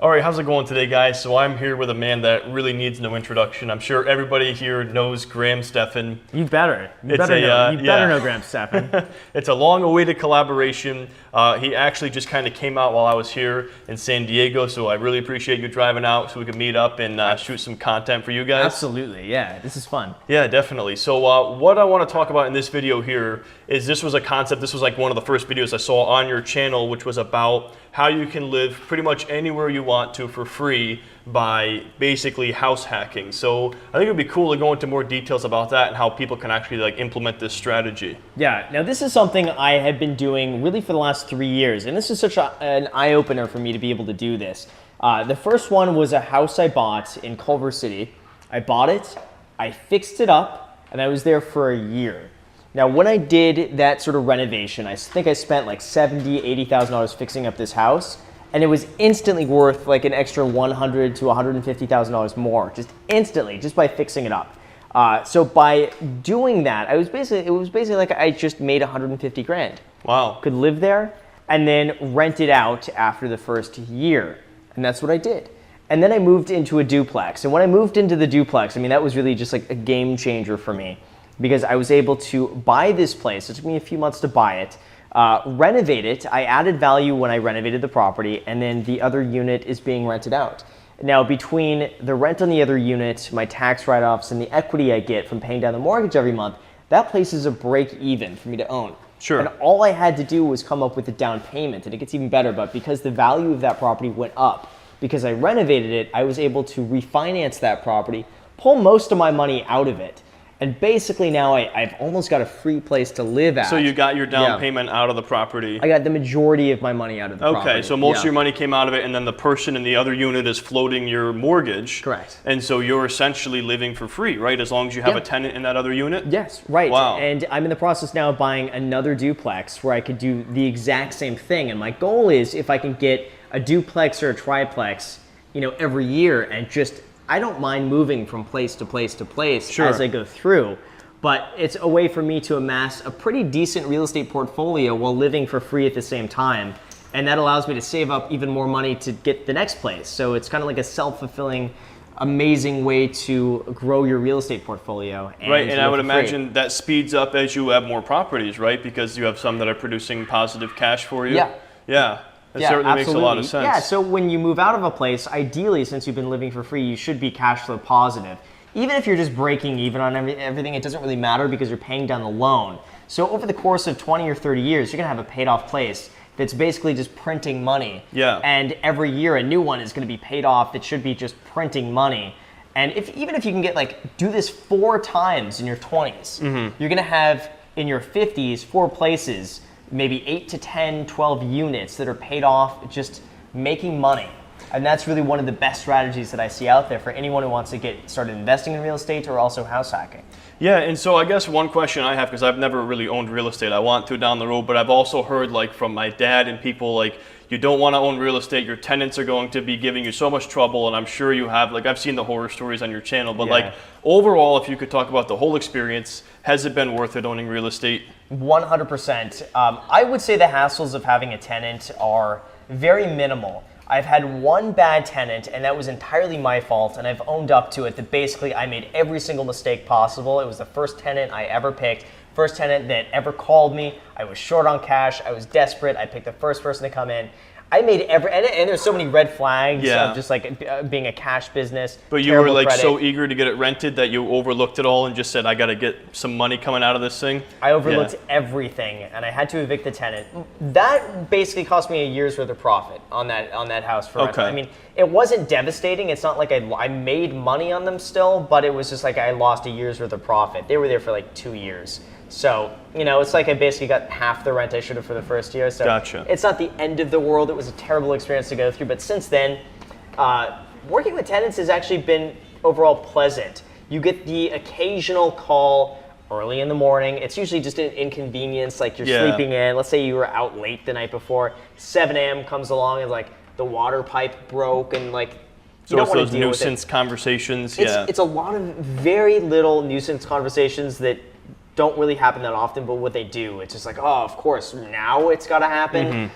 All right, how's it going today, guys? So I'm here with a man that really needs no introduction. I'm sure everybody here knows Graham Stephan. You better. You better know Graham Stephan. It's a long-awaited collaboration. He actually just kind of came out while I was here in San Diego, so I really appreciate you driving out so we could meet up and shoot some content for you guys. Absolutely, yeah. This is fun. Yeah, definitely. So what I want to talk about in this video here is this was a concept. This was like one of the first videos I saw on your channel, which was about how you can live pretty much anywhere you want to for free by basically house hacking. So I think it would be cool to go into more details about that and how people can actually like implement this strategy. Yeah, now this is something I have been doing really for the last 3 years, and this is such an eye-opener for me to be able to do this. The first one was a house I bought in Culver City. I bought it, I fixed it up, and I was there for a year. Now, when I did that sort of renovation, I think I spent like $70,000, $80,000 fixing up this house, and it was instantly worth like an extra $100,000 to $150,000 more, just instantly, just by fixing it up. So by doing that, it was basically like I just made 150 grand. Wow. Could live there and then rent it out after the first year, and that's what I did. And then I moved into a duplex, and when I moved into the duplex, I mean, that was really just like a game changer for me, because I was able to buy this place. It took me a few months to buy it, renovate it. I added value when I renovated the property, and then the other unit is being rented out. Now, between the rent on the other unit, my tax write-offs, and the equity I get from paying down the mortgage every month, that place is a break even for me to own. Sure. And all I had to do was come up with a down payment, and it gets even better, but because the value of that property went up, because I renovated it, I was able to refinance that property, pull most of my money out of it. And basically now I've almost got a free place to live at. So you got your down payment out of the property. I got the majority of my money out of the property. Okay, so most of your money came out of it, and then the person in the other unit is floating your mortgage. Correct. And so you're essentially living for free, right? As long as you have a tenant in that other unit? Yes, right. Wow. And I'm in the process now of buying another duplex where I could do the exact same thing. And my goal is if I can get a duplex or a triplex, every year, and just I don't mind moving from place to place to place as I go through, but it's a way for me to amass a pretty decent real estate portfolio while living for free at the same time. And that allows me to save up even more money to get the next place. So it's kind of like a self-fulfilling, amazing way to grow your real estate portfolio. And I would imagine that speeds up as you have more properties, right? Because you have some that are producing positive cash for you. Yeah. That certainly makes a lot of sense. Yeah, so when you move out of a place, ideally, since you've been living for free, you should be cash flow positive. Even if you're just breaking even on everything, it doesn't really matter because you're paying down the loan. So over the course of 20 or 30 years, you're gonna have a paid off place that's basically just printing money. Yeah. And every year a new one is gonna be paid off that should be just printing money. And even if you can do this 4 times in your 20s, you're gonna have in your 50s 4 places, maybe 8 to 10, 12 units that are paid off just making money. And that's really one of the best strategies that I see out there for anyone who wants to get started investing in real estate or also house hacking. Yeah, and so I guess one question I have, because I've never really owned real estate, I want to down the road, but I've also heard from my dad and people you don't want to own real estate, your tenants are going to be giving you so much trouble, and I'm sure you have, I've seen the horror stories on your channel, but overall, if you could talk about the whole experience, has it been worth it owning real estate? 100%. I would say the hassles of having a tenant are very minimal. I've had one bad tenant, and that was entirely my fault, and I've owned up to it, that basically I made every single mistake possible. It was the first tenant I ever picked, first tenant that ever called me. I was short on cash, I was desperate, I picked the first person to come in. I made and there's so many red flags of just being a cash business. But you were so eager to get it rented that you overlooked it all and just said, I got to get some money coming out of this thing? I overlooked everything, and I had to evict the tenant. That basically cost me a year's worth of profit on that house for rental. I mean, it wasn't devastating. It's not like I made money on them still, but it was just I lost a year's worth of profit. They were there for 2 years. So, it's like I basically got half the rent I should have for the first year. So Gotcha. It's not the end of the world. It was a terrible experience to go through. But since then, working with tenants has actually been overall pleasant. You get the occasional call early in the morning. It's usually just an inconvenience, you're sleeping in. Let's say you were out late the night before. 7 a.m. comes along and the water pipe broke and so it's those nuisance conversations. It's a lot of very little nuisance conversations that don't really happen that often, but what they do, it's just like, oh, of course, now it's got to happen.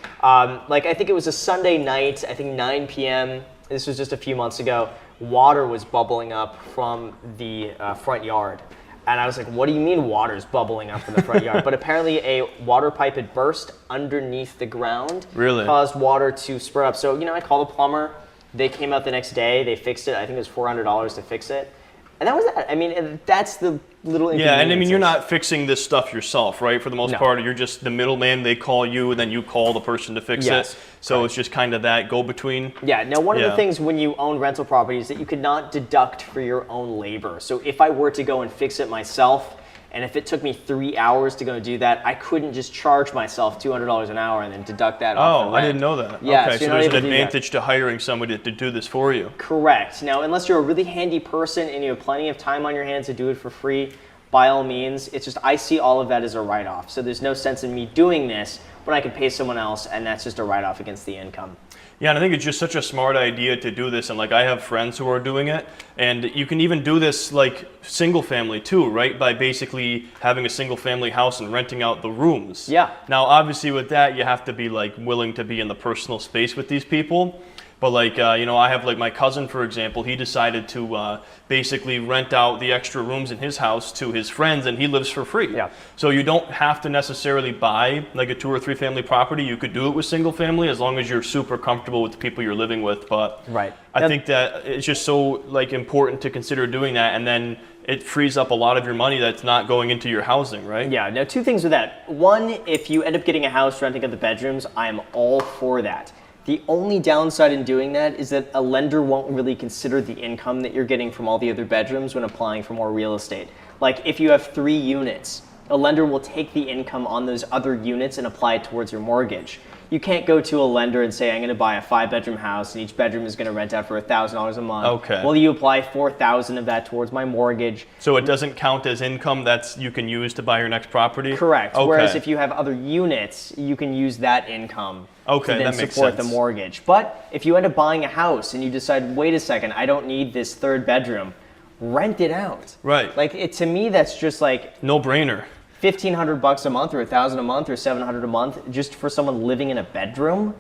Like, I think it was a Sunday night, I think 9 p.m. This was just a few months ago. Water was bubbling up from the front yard. And I was like, what do you mean water's bubbling up from the front yard? But apparently a water pipe had burst underneath the ground. Really? Caused water to spurt up. So, I called the plumber. They came out the next day. They fixed it. I think it was $400 to fix it. And that was that. I mean, that's the little inconveniences. Yeah, and I mean, you're not fixing this stuff yourself, right? For the most part, you're just the middleman. They call you, and then you call the person to fix it. So it's just kind of that go-between. Yeah, now one of the things when you own rental properties is that you could not deduct for your own labor. So if I were to go and fix it myself, and if it took me 3 hours to go do that, I couldn't just charge myself $200 an hour and then deduct that off the rent. I didn't know that. Yeah, okay, so there's an advantage to hiring somebody to do this for you. Correct. Now, unless you're a really handy person and you have plenty of time on your hands to do it for free, by all means, it's just I see all of that as a write-off. So there's no sense in me doing this when I can pay someone else, and that's just a write-off against the income. Yeah, and I think it's just such a smart idea to do this. And like I have friends who are doing it, and you can even do this like single family too, right? By basically having a single family house and renting out the rooms. Yeah. Now, obviously with that, you have to be like willing to be in the personal space with these people. But like, I have like my cousin, for example, he decided to basically rent out the extra rooms in his house to his friends, and he lives for free. Yeah. So you don't have to necessarily buy like a 2 or 3 family property. You could do it with single family as long as you're super comfortable with the people you're living with. But I think that it's just so like important to consider doing that, and then it frees up a lot of your money that's not going into your housing, right? Yeah, now 2 things with that. One, if you end up getting a house renting out the bedrooms, I am all for that. The only downside in doing that is that a lender won't really consider the income that you're getting from all the other bedrooms when applying for more real estate. Like if you have 3 units, a lender will take the income on those other units and apply it towards your mortgage. You can't go to a lender and say, I'm going to buy a 5-bedroom house and each bedroom is going to rent out for $1,000 a month. Okay. Well, you apply $4,000 of that towards my mortgage. So it doesn't count as income that's you can use to buy your next property? Correct. Okay. Whereas if you have other units, you can use that income to then that makes support sense. the mortgage. But if you end up buying a house and you decide, wait a second, I don't need this 3rd bedroom, rent it out. Right. Like to me, that's just like no brainer. $1,500 a month or $1,000 a month or $700 a month just for someone living in a bedroom.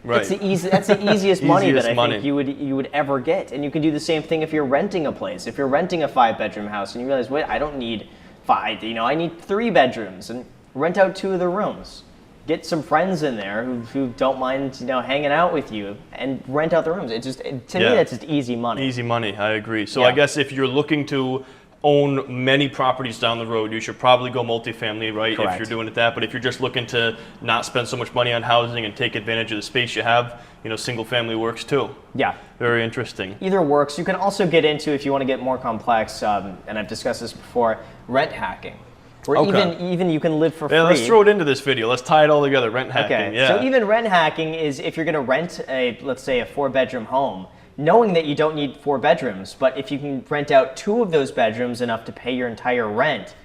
Right. That's the easiest money that I money. think you would ever get. And you can do the same thing if you're renting a place. If you're renting a 5-bedroom house and you realize, wait, I don't need 5, I need 3 bedrooms, and rent out 2 of the rooms. Get some friends in there who don't mind, hanging out with you, and rent out the rooms. It's just, to me, that's just easy money. Easy money, I agree. So I guess if you're looking to own many properties down the road, you should probably go multifamily, right? Correct. If you're doing it that. But if you're just looking to not spend so much money on housing and take advantage of the space you have, single family works too. Yeah. Very interesting. Either works. You can also get into, if you want to get more complex, and I've discussed this before, rent hacking. Where even you can live for free. Yeah, let's throw it into this video. Let's tie it all together. Rent hacking. Okay. Yeah. So even rent hacking is if you're going to rent let's say a 4-bedroom home, knowing that you don't need 4 bedrooms, but if you can rent out 2 of those bedrooms enough to pay your entire rent,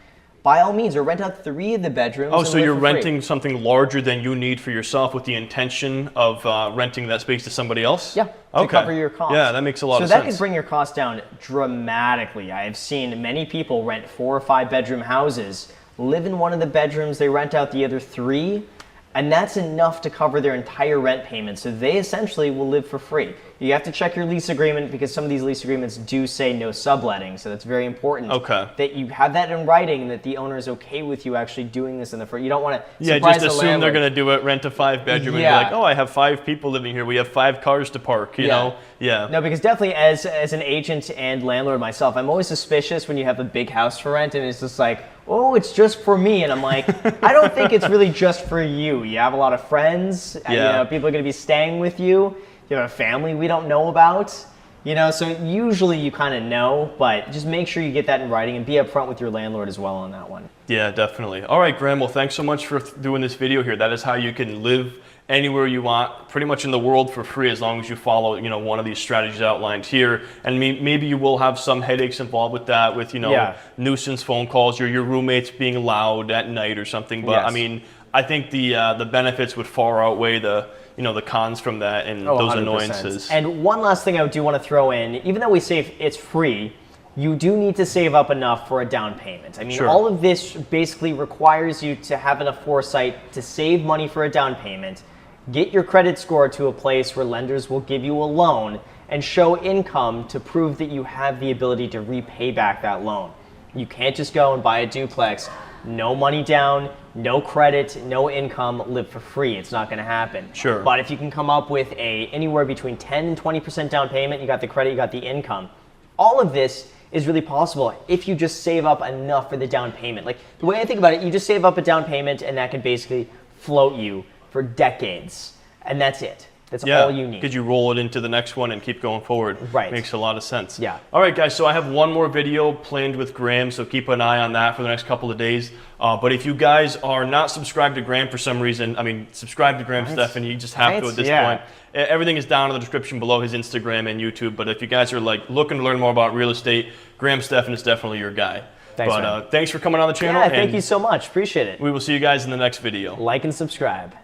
by all means, or rent out 3 of the bedrooms. Oh, so you're renting something larger than you need for yourself with the intention of renting that space to somebody else? Yeah, to cover your costs. Yeah, that makes a lot of sense. So that could bring your costs down dramatically. I have seen many people rent 4 or 5-bedroom houses, live in one of the bedrooms, they rent out the other 3, and that's enough to cover their entire rent payment. So they essentially will live for free. You have to check your lease agreement because some of these lease agreements do say no subletting. So that's very important that you have that in writing and that the owner is okay with you actually doing this in the front. You don't want to surprise just assume they're going to do it, rent a 5-bedroom and be like, oh, I have 5 people living here. We have 5 cars to park, you know? Yeah. No, because definitely as an agent and landlord myself, I'm always suspicious when you have a big house for rent and it's just like, oh, it's just for me. And I'm like, I don't think it's really just for you. You have a lot of friends. And, people are going to be staying with you. You have a family we don't know about. So usually you kind of know, but just make sure you get that in writing and be upfront with your landlord as well on that one. Yeah, definitely. All right, Graham. Well, thanks so much for doing this video here. That is how you can live anywhere you want, pretty much in the world for free, as long as you follow, one of these strategies outlined here. And maybe you will have some headaches involved with that, with nuisance phone calls, or your roommates being loud at night or something. But I mean, I think the benefits would far outweigh the cons from that and those 100%. annoyances. And one last thing I do want to throw in, even though we say it's free, you do need to save up enough for a down payment. I mean, Sure. all of this basically requires you to have enough foresight to save money for a down payment, get your credit score to a place where lenders will give you a loan, and show income to prove that you have the ability to repay back that loan. You can't just go and buy a duplex, no money down, no credit, no income, live for free. It's not going to happen. Sure. But if you can come up with anywhere between 10 and 20% down payment, you got the credit, you got the income. All of this is really possible if you just save up enough for the down payment. Like, the way I think about it, you just save up a down payment and that can basically float you for decades. And that's it. That's all you need. Because you roll it into the next one and keep going forward. Right. Makes a lot of sense. Yeah. All right, guys, so I have one more video planned with Graham, so keep an eye on that for the next couple of days. But if you guys are not subscribed to Graham for some reason, I mean, subscribe to Graham, Stephan. You just have to at this point. Everything is down in the description below, his Instagram and YouTube. But if you guys are like looking to learn more about real estate, Graham Stephan is definitely your guy. Thanks, man. Thanks for coming on the channel. Yeah, thank you so much. Appreciate it. We will see you guys in the next video. Like and subscribe.